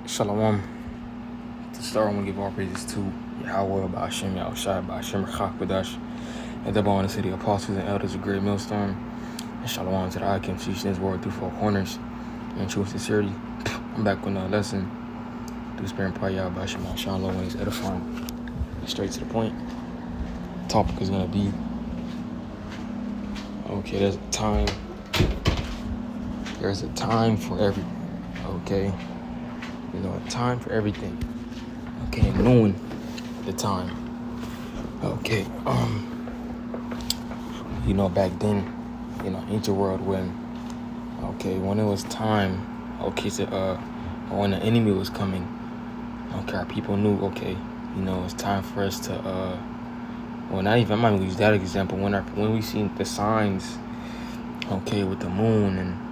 Shalom. To start, I want to give all praises to Yahweh, Ba'ashem, Yahushua, Ba'ashem, Chakbadash, and the Bon, the city apostles and elders of Great Millstone. And Shalom to the Akim, teaching his word through four corners and true sincerity. I'm back with another lesson. Through spirit and prayer, Yahweh, Ba'ashem, Yahushua, Lord, when he's edifying. Straight to the point. The topic is going to be, okay, there's a time. There's a time for everything, okay? You know, a time for everything. Okay, knowing the time. Okay, you know, back then, you know, ancient world when it was time, when the enemy was coming, our people knew, you know, it's time for us to, I'm not even use that example, when we seen the signs, with the moon and,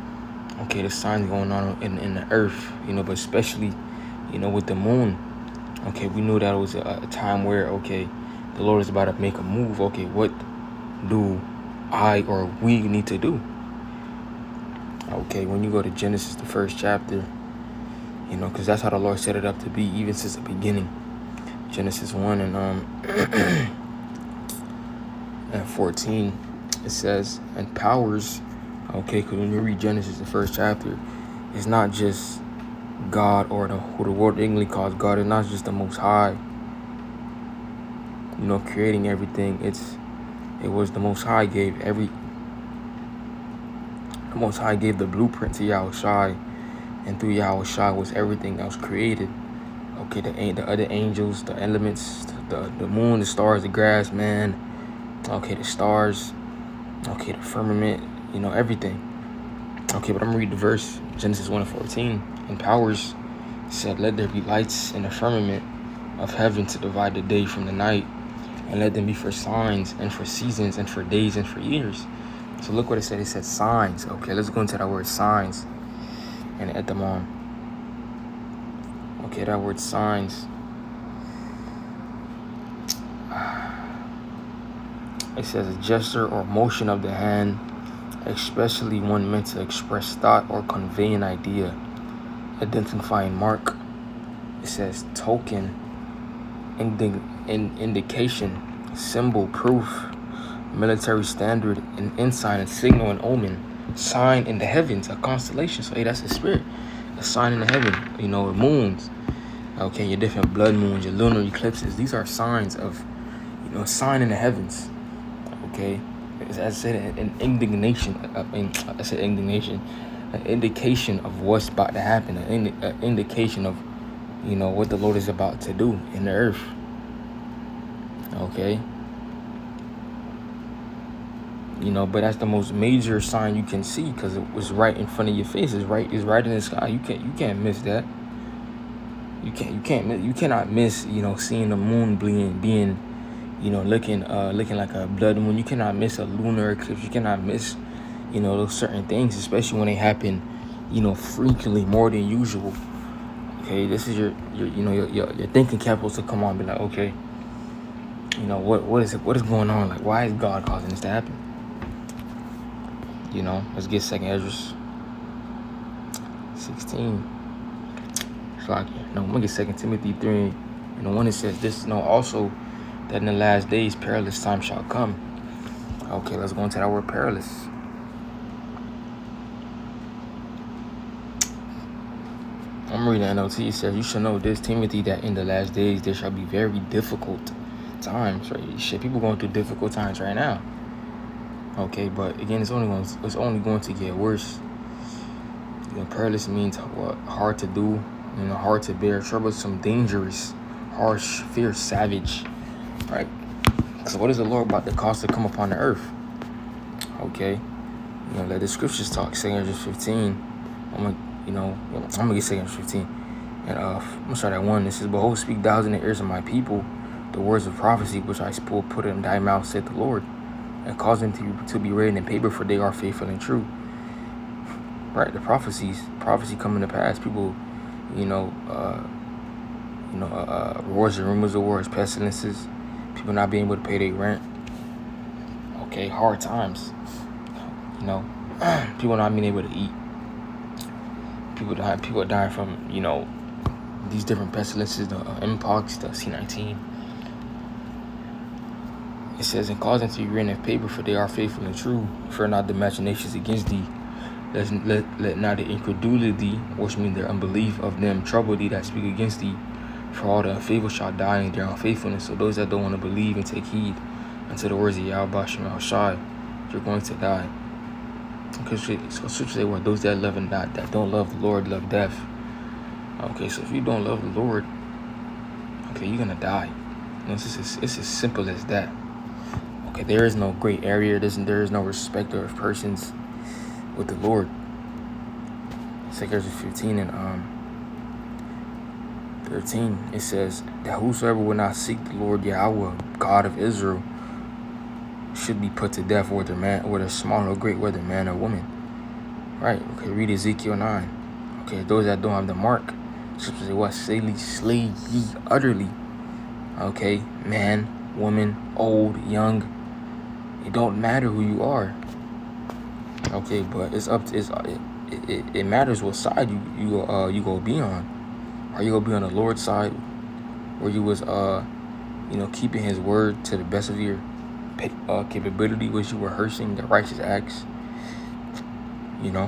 the signs going on in the earth, you know, but especially, you know, with the moon, we knew that it was a time where, the Lord is about to make a move. Okay, what do I or we need to do? Okay, when you go to Genesis, the first chapter, you know, because that's how the Lord set it up to be, even since the beginning. Genesis 1 and 14, it says, and powers, because when you read Genesis, the first chapter, it's not just God or who the world English calls God. It's not just the Most High, you know, creating everything. It was the Most High gave the blueprint to Yahushua, and through Yahushua was everything else created. Okay, the other angels, the elements, the moon, the stars, the grass, man. Okay, the stars. Okay, the firmament. You know, everything. Okay, but I'm gonna read the verse, Genesis 1:14. And powers said, let there be lights in the firmament of heaven to divide the day from the night, and let them be for signs and for seasons and for days and for years. So look what it said. It said signs. Okay, let's go into that word signs and etymon. Okay, that word signs. It says a gesture or motion of the hand, especially one meant to express thought or convey an idea. Identifying mark. It says token, indication, symbol, proof, military standard, an ensign, a signal, an omen, sign in the heavens, a constellation. So hey, that's a spirit, a sign in the heaven. You know, moons. Okay, your different blood moons, your lunar eclipses. These are signs of, you know, a sign in the heavens. Okay, as I said, an indignation. An indication of what's about to happen. An indication of, you know, what the Lord is about to do in the earth. Okay. You know, but that's the most major sign you can see because it was right in front of your face. It's right in the sky. You can't miss that. You cannot miss, you know, seeing the moon being, you know, looking like a blood moon. You cannot miss a lunar eclipse. You cannot miss, you know, those certain things, especially when they happen, you know, frequently, more than usual. Okay, this is your thinking capitals to come on and be like, okay, you know, what is going on? Like, why is God causing this to happen? You know, let's get 2nd Ezra 16. No, I'm gonna get 2 Timothy 3. You know, when it says this, no, also that in the last days perilous time shall come. Okay, let's go into that word perilous. I'm reading NLT. It says, you should know this, Timothy, that in the last days there shall be very difficult times. Right? Shit, people going through difficult times right now. Okay, but again, it's only going to get worse. You know, perilous means what? Hard to do, you know, hard to bear, troublesome, dangerous, harsh, fierce, savage, right? So what is the Lord about to cause to come upon the earth? Okay, you know, let the scriptures talk. 2 Ezra 15. I'm gonna get 2 Ezra 15, and I'm gonna start at 1. It says, behold, speak thou in the ears of my people the words of prophecy which I put in thy mouth, said the Lord, and cause them to be written in paper, for they are faithful and true. Right, the prophecy coming to pass. People, wars and rumors of wars, pestilences, people not being able to pay their rent. Okay, hard times. You know, people not being able to eat. People dying from, you know, these different pestilences, the mpox, the C-19. It says, and cause them to be written in paper, for they are faithful and true. Fear not the machinations against thee. Let not the incredulity, which means their unbelief of them, trouble thee that speak against thee. For all the unfaithful shall die in their unfaithfulness. So those that don't want to believe and take heed unto the words of Yahweh Shema Shai, you're going to die. Okay, so scripture say, well, those that love and not, that don't love the Lord, love death. Okay, so if you don't love the Lord, okay, you're gonna die. You know, it's as simple as that. Okay, there is no gray area. There is no respecter of persons with the Lord. 2 Corinthians 15 and 13, it says that whosoever will not seek the Lord Yahweh, God of Israel, should be put to death, whether small or great, whether man or woman. Right? Okay, read Ezekiel 9. Okay, those that don't have the mark, scripture say what? Slay ye utterly. Okay, man, woman, old, young. It don't matter who you are. Okay, but it's up to it matters what side you gonna be on. Are you gonna be on the Lord's side, where you was keeping His word to the best of your capability, which you were rehearsing the righteous acts? You know,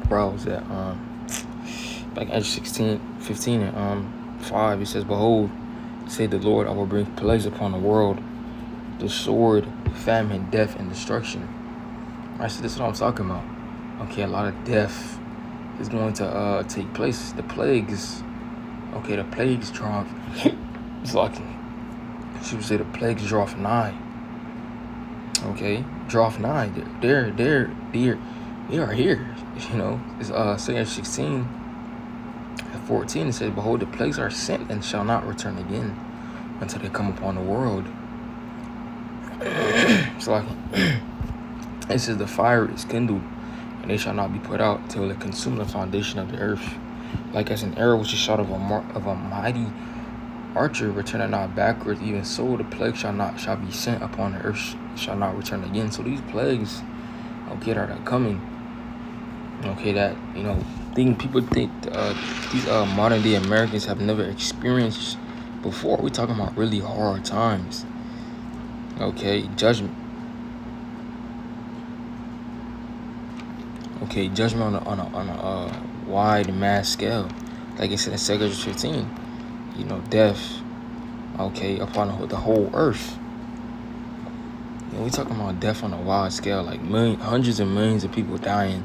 where I was at like Acts 16:15 and 5. It says, behold, say the Lord, I will bring plagues upon the world, the sword, famine, death, and destruction. Right, so this is what I'm talking about. Okay, a lot of death is going to take place. The plagues, okay, the plagues draw. It's like she would say the plagues draw nigh. Okay, draw nigh. They are here. You know, it's 2 16 and 14. It says, behold, the plagues are sent and shall not return again until they come upon the world. It's like it says the fire is kindled, and they shall not be put out till it consume the foundation of the earth. Like as an arrow which is shot of a mighty archer returning not backwards, even so the plague shall be sent upon the earth, shall not return again. So these plagues, okay, that are coming. Okay, that people think these modern day Americans have never experienced before. We're talking about really hard times. Okay, judgment. Okay, judgment on a wide mass scale, like it said in 2 Corinthians 15. You know, death. Okay, upon the whole earth. You know, we talking about death on a wide scale, like hundreds of millions of people dying.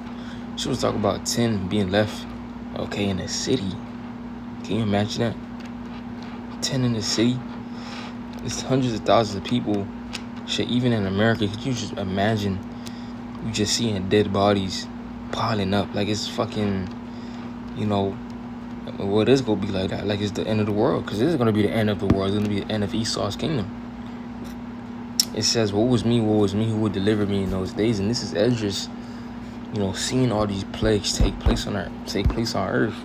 She was talking about 10 being left. Okay, in a city. Can you imagine that? 10 in the city. It's hundreds of thousands of people. Shit, even in America, could you just imagine? You just seeing dead bodies piling up like it's fucking, what is gonna be like that? Like it's the end of the world, because this is gonna be the end of the world. It's gonna be the end of Esau's kingdom. It says, "Woe was me, who would deliver me in those days?" And this is Esdras, seeing all these plagues take place on earth.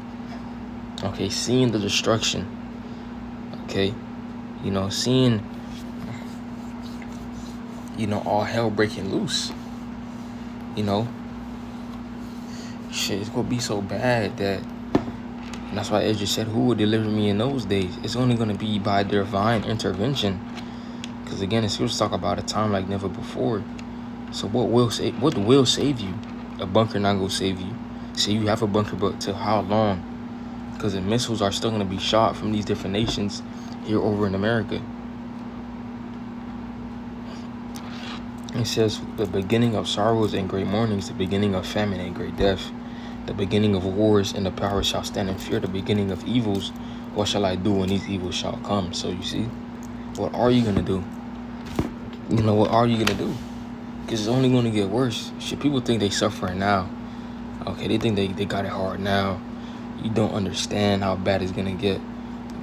Okay, seeing the destruction. Okay, seeing, all hell breaking loose. Shit, it's gonna be so bad that, and that's why Esdras said, who would deliver me in those days? It's only gonna be by divine intervention. Because again, it's supposed to talk about a time like never before. So what will save you? A bunker not gonna save you. So you have a bunker, but till how long? Because the missiles are still gonna be shot from these different nations here over in America. It says, the beginning of sorrows and great mournings, the beginning of famine and great death, the beginning of wars, and the power shall stand in fear, the beginning of evils. What shall I do when these evils shall come? So you see, what are you going to do? What are you going to do? Because it's only going to get worse. Shit, people think they suffering now. Okay, they think they got it hard now. You don't understand how bad it's going to get.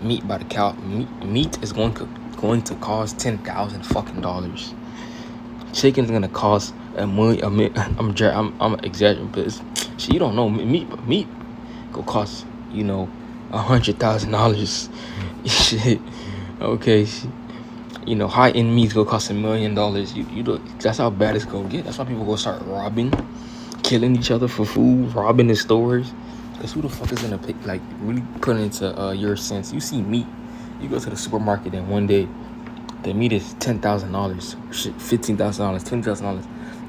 Meat by the cow. Meat is going to cost $10,000 fucking dollars. Chicken's gonna cost $1 million. I'm exaggerating, but you don't know. Meat go cost $100,000. Shit. Okay. High end meats go cost $1 million. That's how bad it's gonna get. That's why people go start robbing, killing each other for food, robbing the stores. Because who the fuck is gonna pick, like, really put into your sense? You see meat, you go to the supermarket and one day the meat is $10,000, shit, $15,000, $20,000,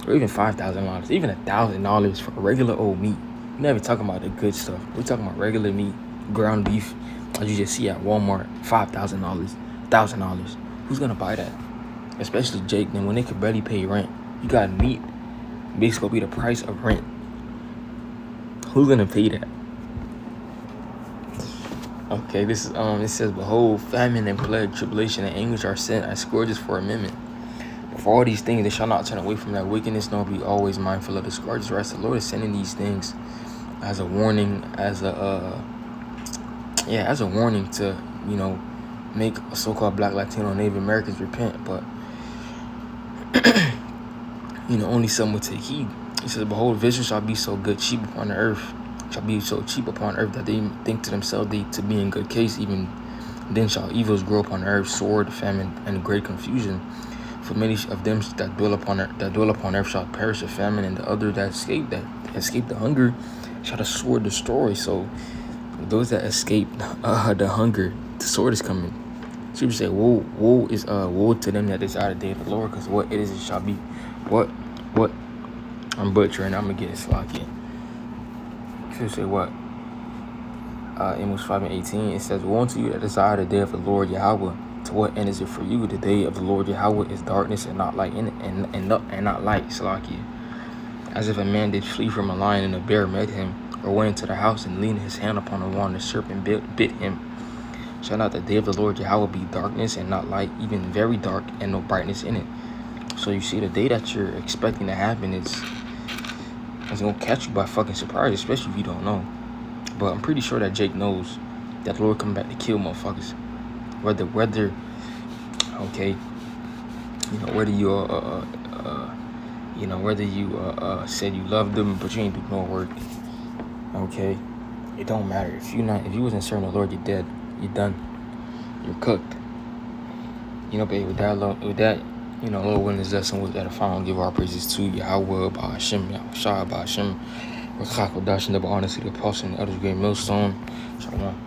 or even $5,000, even $1,000 for regular old meat. We're never talking about the good stuff. We're talking about regular meat, ground beef, as you just see at Walmart, $5,000, $1,000. Who's gonna buy that? Especially Jake. Then when they could barely pay rent, you got meat basically be the price of rent. Who's gonna pay that? Okay, this is it says, behold, famine and plague, tribulation and anguish are sent as scourges for a minute. But for all these things, they shall not turn away from that wickedness, nor be always mindful of the scourges. Right? So the Lord is sending these things as a warning, as a warning to, make so-called Black, Latino, Native Americans repent. But only some will take heed. He says, behold, vision shall be so good, cheap upon the earth, shall be so cheap upon earth that they think to themselves to be in good case. Even then shall evils grow upon earth, sword, famine, and great confusion. For many of them that dwell upon earth shall perish of famine, and the other that escape the hunger shall the sword destroy. So those that escape the hunger, the sword is coming. So you say, woe to them that desire the day of the Lord, because what it is, it shall be. What? I'm butchering. I'm gonna get it slocky. Should say what? Amos 5:18. It says, woe unto you that desire the day of the Lord Yahweh. To what end is it for you? The day of the Lord Yahweh is darkness and not light in it, and not light. Slocky. As if a man did flee from a lion and a bear met him, or went into the house and leaned his hand upon a wall and the serpent bit him. Shall not the day of the Lord Yahweh be darkness and not light, even very dark, and no brightness in it? So you see, the day that you're expecting to happen is gonna catch you by fucking surprise, especially if you don't know. But I'm pretty sure that Jake knows that the Lord come back to kill motherfuckers. Whether okay, whether you said you loved them but you ain't do no work. Okay, it don't matter if you wasn't serving the Lord, you're dead. You're done. You're cooked. Babe, with that, Lord willing, this lesson was at a final. Give our praises to Yahweh, Ba'ashem, Yahushua, Ba'ashem, Rakha Kodash, and the honor to the apostle and the other great millstone. Shalom.